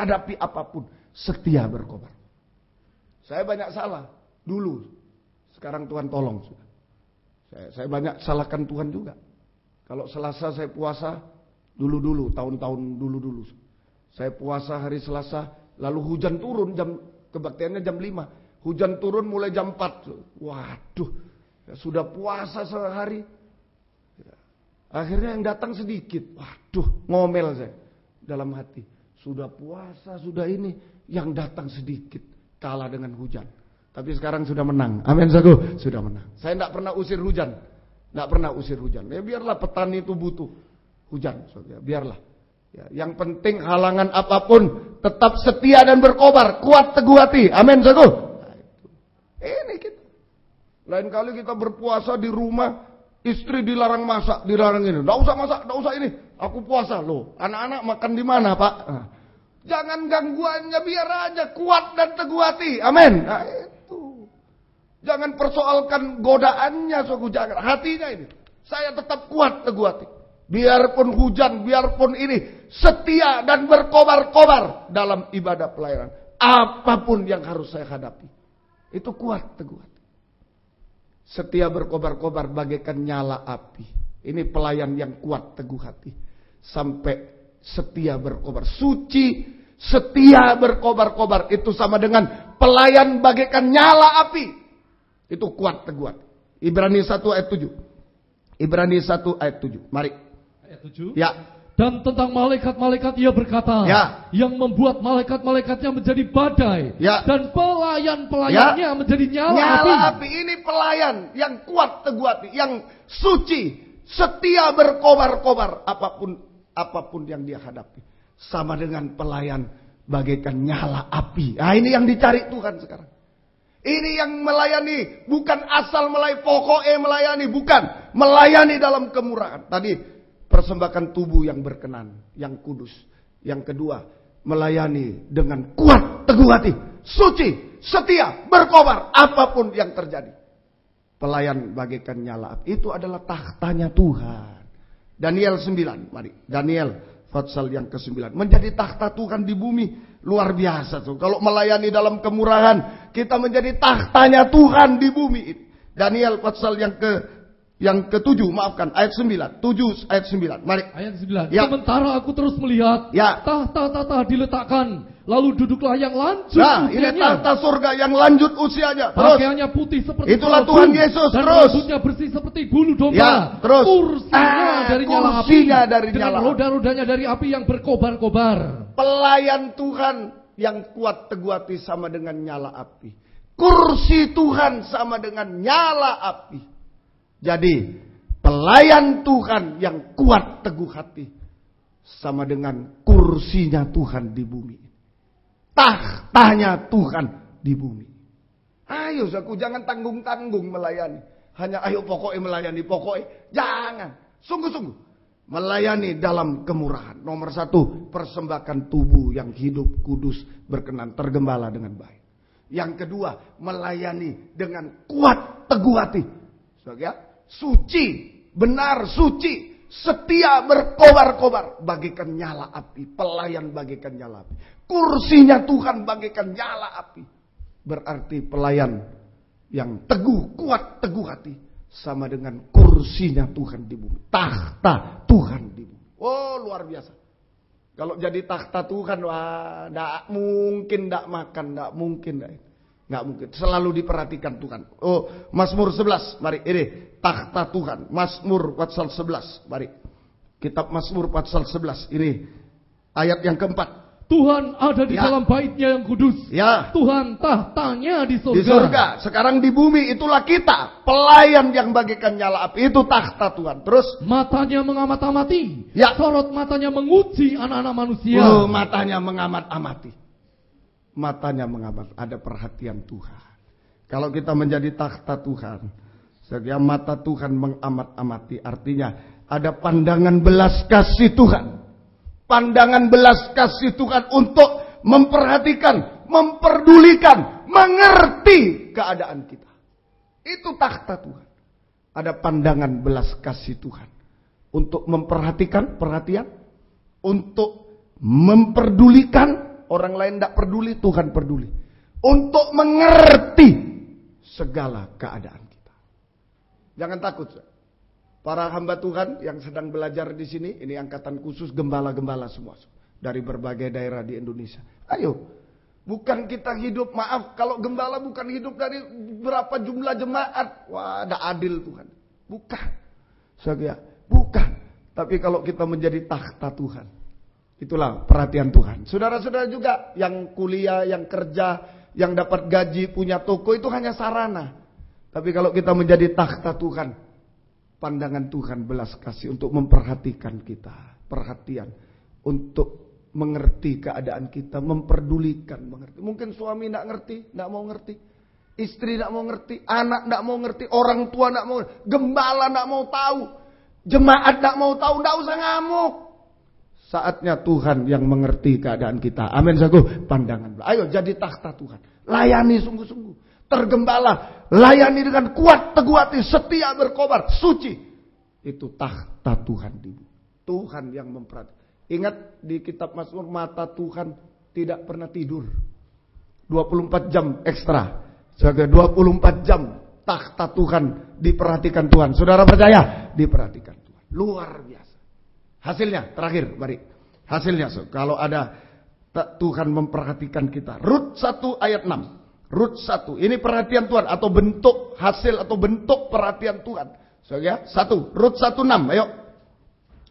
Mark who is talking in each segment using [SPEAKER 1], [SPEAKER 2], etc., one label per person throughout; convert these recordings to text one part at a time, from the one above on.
[SPEAKER 1] menghadapi apapun setia berkobar. Saya banyak salah dulu. Sekarang Tuhan tolong sudah. Saya banyak salahkan Tuhan juga. Kalau Selasa saya puasa, dulu tahun-tahun dulu. Saya puasa hari Selasa, lalu hujan turun kebaktiannya jam 5. Hujan turun mulai jam 4. Waduh, sudah puasa sehari. Akhirnya yang datang sedikit. Waduh, ngomel saya dalam hati. Sudah puasa, sudah ini, yang datang sedikit. Kalah dengan hujan. Tapi sekarang sudah menang. Amin, saudara. Sudah menang. Saya tidak pernah usir hujan. Tidak pernah usir hujan. Ya biarlah petani itu butuh hujan. Saudara. Biarlah. Ya, yang penting halangan apapun tetap setia dan berkobar. Kuat teguh hati. Amin, saudara. Nah, ini kita. Lain kali kita berpuasa di rumah. Istri dilarang masak. Dilarang ini. Tidak usah masak. Tidak usah ini. Aku puasa loh. Anak-anak makan di mana, Pak? Nah, jangan gangguannya. Biar aja kuat dan teguh hati. Amin. Nah, jangan persoalkan godaannya, jangan. Hatinya ini. Saya tetap kuat teguh hati. Biarpun hujan, biarpun ini. Setia dan berkobar-kobar dalam ibadah pelayanan. Apapun yang harus saya hadapi. Itu kuat teguh hati. Setia berkobar-kobar bagaikan nyala api. Ini pelayan yang kuat teguh hati. Sampai setia berkobar. Suci, setia berkobar-kobar. Itu sama dengan pelayan bagaikan nyala api. Itu kuat teguh hati. Ibrani 1 ayat 7. Ibrani 1 ayat 7. Mari.
[SPEAKER 2] Ayat 7.
[SPEAKER 1] Ya.
[SPEAKER 2] Dan tentang malaikat-malaikat ia berkata,
[SPEAKER 1] ya,
[SPEAKER 2] yang membuat malaikat-malaikatnya menjadi badai,
[SPEAKER 1] ya,
[SPEAKER 2] dan pelayan-pelayannya menjadi nyala api.
[SPEAKER 1] Ini pelayan yang kuat teguh hati, yang suci, setia berkobar-kobar apapun yang dia hadapi. Sama dengan pelayan bagaikan nyala api. Nah, ini yang dicari Tuhan sekarang. Ini yang melayani, bukan asal melayani, pokoknya melayani, bukan. Melayani dalam kemurahan. Tadi, persembahkan tubuh yang berkenan, yang kudus. Yang kedua, melayani dengan kuat, teguh hati, suci, setia, berkobar, apapun yang terjadi. Pelayan bagaikan nyala api. Itu adalah tahtanya Tuhan. Daniel 9, mari. Daniel pasal yang ke-9. Menjadi takhta Tuhan di bumi. Luar biasa tuh. Kalau melayani dalam kemurahan, kita menjadi tahtanya Tuhan di bumi ini. Daniel pasal yang ke-7, maafkan, ayat 9. 7 ayat 9. Mari.
[SPEAKER 2] Ayat 9.
[SPEAKER 1] Ya.
[SPEAKER 2] Sementara aku terus melihat,
[SPEAKER 1] ya,
[SPEAKER 2] tahta-tahta diletakkan, lalu duduklah yang lanjut
[SPEAKER 1] nah,
[SPEAKER 2] usianya.
[SPEAKER 1] Ini tahta surga yang lanjut usianya. Terus.
[SPEAKER 2] Pakaiannya putih seperti
[SPEAKER 1] itulah Tuhan Yesus.
[SPEAKER 2] Dan
[SPEAKER 1] terus.
[SPEAKER 2] rambutnya bersih seperti bulu domba.
[SPEAKER 1] Ya, terus.
[SPEAKER 2] Kursinya dari nyala api. Dengan roda-rodanya dari api yang berkobar-kobar.
[SPEAKER 1] Pelayan Tuhan yang kuat teguh hati sama dengan nyala api. Kursi Tuhan sama dengan nyala api. Jadi pelayan Tuhan yang kuat teguh hati sama dengan kursinya Tuhan di bumi. Tahtanya Tuhan di bumi. Ayo saudaraku, jangan tanggung-tanggung melayani. Hanya ayo pokoknya melayani, pokoknya. Jangan. Sungguh-sungguh. Melayani dalam kemurahan. Nomor 1, persembahkan tubuh yang hidup, kudus, berkenan, tergembala dengan baik. Yang kedua, melayani dengan kuat teguh hati. Saudara, suci, benar suci, setia berkobar-kobar bagaikan nyala api. Pelayan bagaikan nyala api. Kursinya Tuhan bagaikan nyala api. Berarti pelayan yang teguh, kuat teguh hati. Sama dengan kursinya Tuhan di bumi. Takhta Tuhan di bumi. Oh, luar biasa. Kalau jadi takhta Tuhan, wah, tidak mungkin tidak makan, tidak mungkin. Nggak mungkin. Selalu diperhatikan Tuhan. Oh, Mazmur 11. Mari, ini takhta Tuhan. Mazmur pasal 11. Mari. Kitab Mazmur pasal 11. Ini ayat yang keempat.
[SPEAKER 2] Tuhan ada di dalam baitnya yang kudus.
[SPEAKER 1] Ya.
[SPEAKER 2] Tuhan tahtanya di surga.
[SPEAKER 1] Di surga. Sekarang di bumi itulah kita. Pelayan yang bagaikan nyala api. Itu takhta Tuhan. Terus.
[SPEAKER 2] Matanya mengamat-amati.
[SPEAKER 1] Ya.
[SPEAKER 2] Sorot matanya menguji anak-anak manusia.
[SPEAKER 1] Oh, matanya mengamat-amati. Matanya mengamat. Ada perhatian Tuhan. Kalau kita menjadi takhta Tuhan. Setiap mata Tuhan mengamat-amati. Artinya ada pandangan belas kasih Tuhan. Pandangan belas kasih Tuhan untuk memperhatikan, memperdulikan, mengerti keadaan kita. Itu takhta Tuhan. Ada pandangan belas kasih Tuhan. Untuk memperhatikan, perhatian. Untuk memperdulikan. Orang lain tidak peduli, Tuhan peduli. Untuk mengerti segala keadaan kita. Jangan takut. Para hamba Tuhan yang sedang belajar di sini, ini angkatan khusus gembala-gembala semua. Dari berbagai daerah di Indonesia. Ayo, bukan kita hidup, maaf, kalau gembala bukan hidup dari berapa jumlah jemaat. Wah, tidak adil Tuhan. Bukan. Saya bukan. Tapi kalau kita menjadi takhta Tuhan, itulah perhatian Tuhan. Saudara-saudara juga yang kuliah, yang kerja, yang dapat gaji, punya toko, itu hanya sarana. Tapi kalau kita menjadi takhta Tuhan, pandangan Tuhan belas kasih untuk memperhatikan kita. Perhatian. Untuk mengerti keadaan kita, memperdulikan. Mengerti. Mungkin suami tidak ngerti, tidak mau ngerti. Istri tidak mau ngerti, anak tidak mau ngerti, orang tua tidak mau ngerti, gembala tidak mau tahu, jemaat tidak mau tahu, tidak usah ngamuk. Saatnya Tuhan yang mengerti keadaan kita. Amin, saudaraku. Pandangan. Ayo jadi takhta Tuhan. Layani sungguh-sungguh. Tergembala. Layani dengan kuat, teguh hati, setia, berkobar, suci. Itu takhta Tuhan. Tuhan yang memperhatikan. Ingat di kitab Mazmur, mata Tuhan tidak pernah tidur. 24 jam ekstra. Jaga 24 jam. Takhta Tuhan diperhatikan Tuhan. Saudara percaya? Diperhatikan Tuhan. Luar biasa. Hasilnya, terakhir, mari. Hasilnya, kalau ada Tuhan memperhatikan kita. Rut 1 ayat 6. Rut 1, ini perhatian Tuhan atau bentuk hasil atau bentuk perhatian Tuhan. So, ya, 1, Rut 1:6, ayo.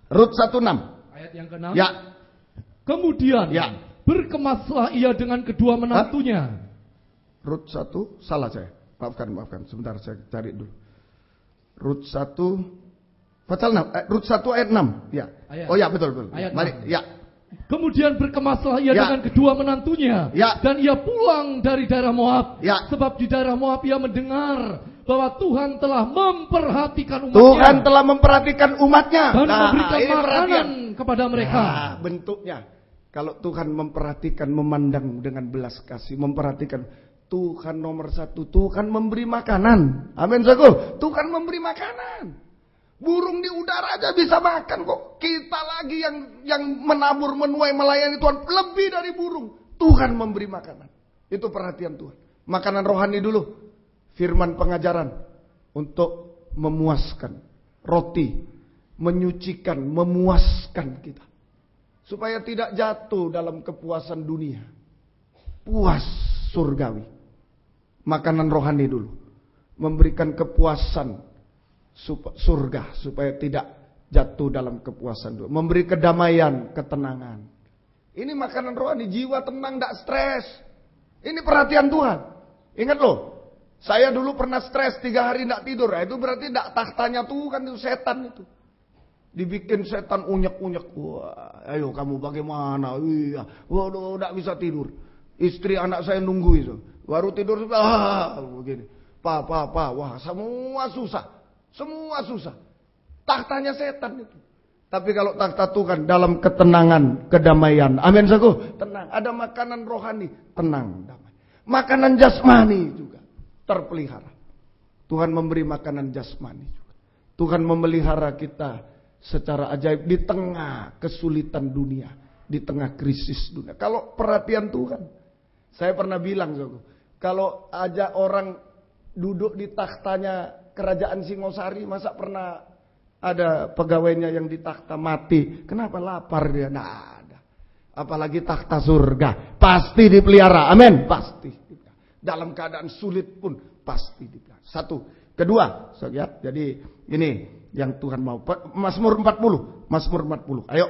[SPEAKER 1] Rut 1:6.
[SPEAKER 2] Ayat yang ke-6.
[SPEAKER 1] Ya.
[SPEAKER 2] Kemudian, ya, berkemaslah ia dengan kedua menantunya.
[SPEAKER 1] Rut 1, salah saya. Maafkan, sebentar saya cari dulu. Rut 1 Pasal 6, Rut 1 ayat 6. Ya. Oh ya, betul.
[SPEAKER 2] Ayat
[SPEAKER 1] mari,
[SPEAKER 2] 6.
[SPEAKER 1] ya.
[SPEAKER 2] Kemudian berkemaslah ia dengan kedua menantunya.
[SPEAKER 1] Ya.
[SPEAKER 2] Dan ia pulang dari daerah Moab.
[SPEAKER 1] Ya.
[SPEAKER 2] Sebab di daerah Moab ia mendengar bahwa Tuhan telah memperhatikan umatnya.
[SPEAKER 1] Tuhan telah memperhatikan umatnya.
[SPEAKER 2] Dan memberikan makanan kepada mereka.
[SPEAKER 1] Nah, bentuknya. Kalau Tuhan memperhatikan, memandang dengan belas kasih, memperhatikan. Tuhan nomor 1, Tuhan memberi makanan. Amin, saudaraku. Tuhan memberi makanan. Burung di udara aja bisa makan kok. Kita lagi yang menabur, menuai, melayani Tuhan lebih dari burung. Tuhan memberi makanan. Itu perhatian Tuhan. Makanan rohani dulu. Firman pengajaran untuk memuaskan. Roti menyucikan, memuaskan kita. Supaya tidak jatuh dalam kepuasan dunia. Puas surgawi. Makanan rohani dulu. Memberikan kepuasan surga supaya tidak jatuh dalam kepuasan dulu. Memberi kedamaian, ketenangan. Ini makanan rohani, jiwa tenang, tidak stres. Ini perhatian Tuhan. Ingat loh, saya dulu pernah stres 3 hari tidak tidur. Itu berarti tidak tahtanya Tuhan, itu setan itu. Dibikin setan unyek-unyek. Wah, ayo kamu bagaimana? Iya, waduh, tidak bisa tidur. Istri anak saya nunggu itu. Baru tidur, begini. Pa, wah semua susah. Semua susah. Tahtanya setan itu. Tapi kalau takhta Tuhan dalam ketenangan, kedamaian. Amin, saudaraku. Tenang. Ada makanan rohani. Tenang, damai. Makanan jasmani juga. Terpelihara. Tuhan memberi makanan jasmani juga. Tuhan memelihara kita secara ajaib di tengah kesulitan dunia. Di tengah krisis dunia. Kalau perhatian Tuhan. Saya pernah bilang, saudaraku. Kalau aja orang duduk di tahtanya Kerajaan Singosari, masa pernah ada pegawainya yang di takhta mati? Kenapa lapar dia? Nggak ada. Apalagi takhta surga, pasti dipelihara. Amin, pasti. Dalam keadaan sulit pun pasti dipelihara. 1, kedua, jadi ini yang Tuhan mau. Mazmur 40. Ayo,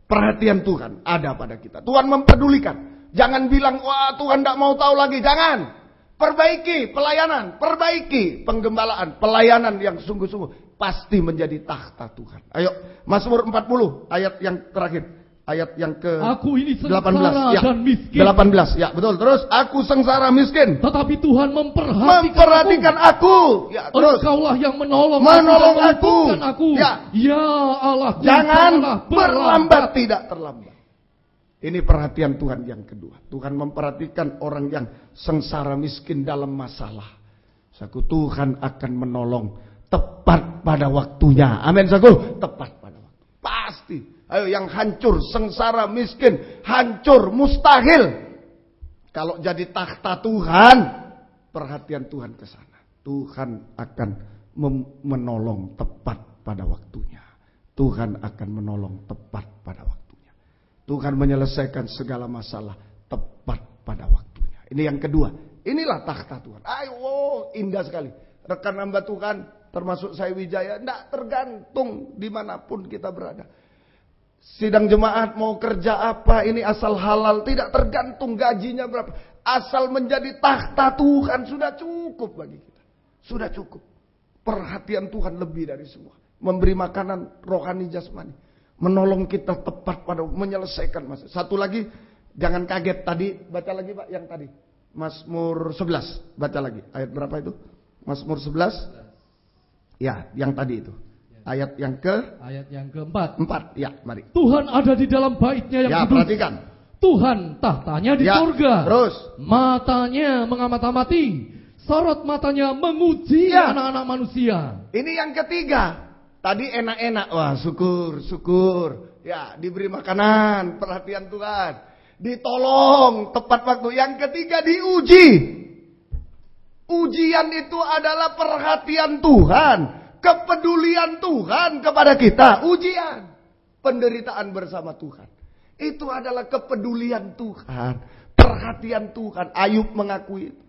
[SPEAKER 1] perhatian Tuhan ada pada kita. Tuhan mempedulikan. Jangan bilang, wah Tuhan tidak mau tahu lagi. Jangan. Perbaiki pelayanan, perbaiki penggembalaan, pelayanan yang sungguh-sungguh pasti menjadi takhta Tuhan. Ayo, Mazmur 40 ayat yang terakhir, ayat yang ke
[SPEAKER 2] Aku ini sengsara
[SPEAKER 1] 18
[SPEAKER 2] dan miskin.
[SPEAKER 1] 18 ya, betul. Terus aku sengsara miskin.
[SPEAKER 2] Tetapi Tuhan
[SPEAKER 1] memperhatikan aku. Ya, terus
[SPEAKER 2] Engkaulah yang menolong
[SPEAKER 1] aku.
[SPEAKER 2] Ya Allah,
[SPEAKER 1] jangan berlambat, tidak terlambat. Ini perhatian Tuhan yang kedua. Tuhan memperhatikan orang yang sengsara miskin dalam masalah. Saku, Tuhan akan menolong tepat pada waktunya. Amin, saku. Tepat pada waktu. Pasti. Pasti. Ayo yang hancur, sengsara, miskin, hancur, mustahil. Kalau jadi takhta Tuhan, perhatian Tuhan ke sana. Tuhan akan menolong tepat pada waktunya. Tuhan akan menolong tepat pada waktunya. Tuhan menyelesaikan segala masalah tepat pada waktunya. Ini yang kedua. Inilah takhta Tuhan. Ayo, indah sekali. Rekan hamba Tuhan, termasuk saya Wijaya, tidak tergantung dimanapun kita berada. Sidang jemaat mau kerja apa, ini asal halal, tidak tergantung gajinya berapa. Asal menjadi takhta Tuhan sudah cukup bagi kita. Sudah cukup. Perhatian Tuhan lebih dari semua. Memberi makanan rohani jasmani. Menolong kita tepat pada menyelesaikan masalah. Satu lagi, jangan kaget tadi, baca lagi Pak yang tadi. Mazmur 11, baca lagi. Ayat berapa itu? Mazmur 11. Ya, yang tadi itu. Ayat yang keempat. Ya, mari.
[SPEAKER 2] Tuhan ada di dalam bait-Nya yang
[SPEAKER 1] kudus. Perhatikan.
[SPEAKER 2] Tuhan tahtanya di surga.
[SPEAKER 1] Terus.
[SPEAKER 2] Matanya mengamati, sorot matanya menguji anak-anak manusia.
[SPEAKER 1] Ini yang ketiga. Tadi enak-enak. Wah, syukur. Ya, diberi makanan, perhatian Tuhan. Ditolong tepat waktu. Yang ketiga diuji. Ujian itu adalah perhatian Tuhan. Kepedulian Tuhan kepada kita. Ujian. Penderitaan bersama Tuhan. Itu adalah kepedulian Tuhan. Perhatian Tuhan. Ayub mengakui itu.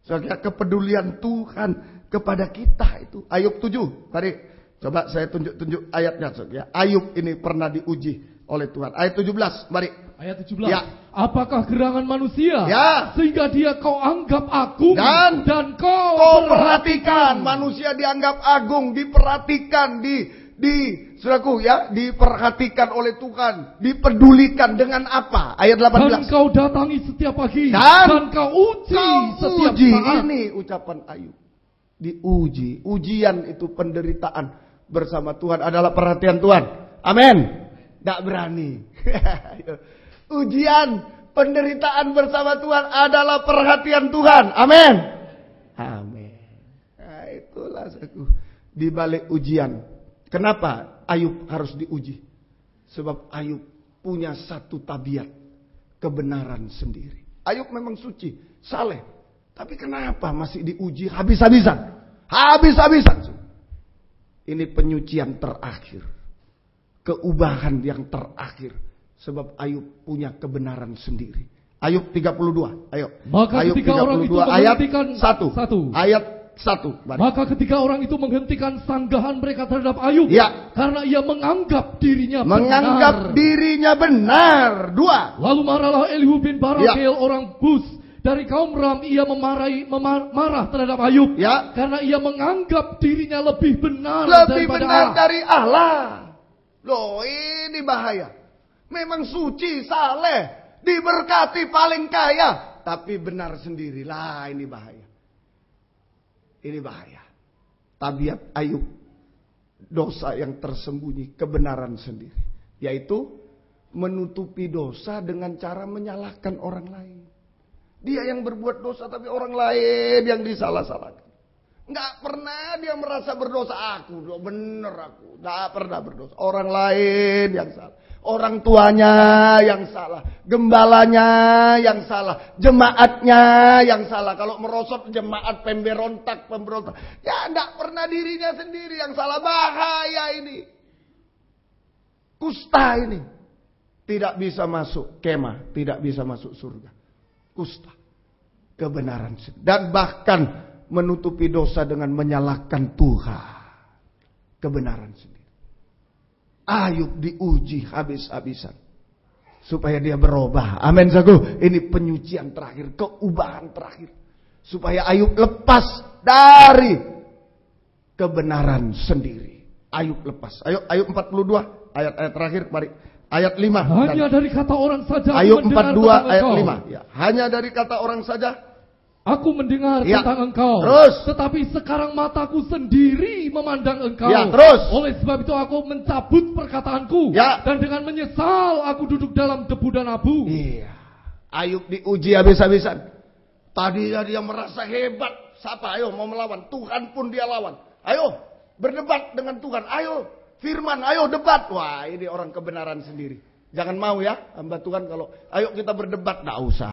[SPEAKER 1] Soalnya kepedulian Tuhan kepada kita itu. Ayub 7. Mari. Coba saya tunjuk ayatnya. Ya. Ayub ini pernah diuji oleh Tuhan. Ayat 17. Mari.
[SPEAKER 2] Ayat 17.
[SPEAKER 1] Ya.
[SPEAKER 2] Apakah gerangan manusia?
[SPEAKER 1] Ya.
[SPEAKER 2] Sehingga dia kau anggap agung. Dan
[SPEAKER 1] kau perhatikan. Manusia dianggap agung. Diperhatikan. Saudaraku ya. Diperhatikan oleh Tuhan. Dipedulikan dengan apa? Ayat 18.
[SPEAKER 2] Dan kau datangi setiap pagi. Dan kau uji setiap saat.
[SPEAKER 1] Ini ucapan Ayub. Diuji. Ujian itu penderitaan. Bersama Tuhan adalah perhatian Tuhan. Amin. Tidak berani. Ujian, penderitaan bersama Tuhan adalah perhatian Tuhan. Amin. Amin. Nah, itulah di balik ujian. Kenapa Ayub harus diuji? Sebab Ayub punya satu tabiat kebenaran sendiri. Ayub memang suci, saleh. Tapi kenapa masih diuji habis-habisan? Habis-habisan. Ini penyucian terakhir. Keubahan yang terakhir. Sebab Ayub punya kebenaran sendiri. Ayub 32. Ayo.
[SPEAKER 2] Maka
[SPEAKER 1] Ayub
[SPEAKER 2] ketika 32, orang itu
[SPEAKER 1] ayat
[SPEAKER 2] 1.
[SPEAKER 1] Ayat 1. Mari.
[SPEAKER 2] Maka ketika orang itu menghentikan sanggahan mereka terhadap Ayub.
[SPEAKER 1] Ya.
[SPEAKER 2] Karena ia menganggap dirinya
[SPEAKER 1] benar. 2.
[SPEAKER 2] Lalu marahlah Elihu bin Barakel orang Bus. Dari kaum Ram ia marah terhadap Ayub.
[SPEAKER 1] Ya.
[SPEAKER 2] Karena ia menganggap dirinya lebih benar
[SPEAKER 1] dari Allah. Loh, ini bahaya. Memang suci, saleh, diberkati, paling kaya, tapi benar sendirilah. Ini bahaya. Ini bahaya. Tabiat Ayub, dosa yang tersembunyi, kebenaran sendiri, yaitu menutupi dosa dengan cara menyalahkan orang lain. Dia yang berbuat dosa tapi orang lain yang disalah-salahkan. Nggak pernah dia merasa berdosa. Aku nggak pernah berdosa. Orang lain yang salah. Orang tuanya yang salah. Gembalanya yang salah. Jemaatnya yang salah. Kalau merosot jemaat pemberontak. Ya nggak pernah dirinya sendiri yang salah. Bahaya ini. Kusta ini. Tidak bisa masuk kemah. Tidak bisa masuk surga. Kusta. Kebenaran. Dan bahkan menutupi dosa dengan menyalahkan Tuhan. Kebenaran sendiri. Ayub diuji habis-habisan. Supaya dia berubah. Amin sagu. Ini penyucian terakhir. Keubahan terakhir. Supaya Ayub lepas dari kebenaran sendiri. Ayub lepas. Ayo Ayub 42. Ayat-ayat terakhir. Mari. Ayat 5.
[SPEAKER 2] Hanya dari kata orang saja.
[SPEAKER 1] Ayub 42 ayat 5. Ya. Hanya dari kata orang saja.
[SPEAKER 2] Aku mendengar tentang engkau.
[SPEAKER 1] Terus.
[SPEAKER 2] Tetapi sekarang mataku sendiri memandang engkau.
[SPEAKER 1] Ya, terus.
[SPEAKER 2] Oleh sebab itu aku mencabut perkataanku.
[SPEAKER 1] Ya.
[SPEAKER 2] Dan dengan menyesal aku duduk dalam debu dan abu.
[SPEAKER 1] Iya. Ayub diuji habis-habisan. Tadi dia merasa hebat. Siapa? Ayo mau melawan. Tuhan pun dia lawan. Ayo berdebat dengan Tuhan. Ayo. firman, ayo debat. Wah, ini orang kebenaran sendiri. Jangan mau ya, hamba Tuhan kalau ayo kita berdebat, enggak usah.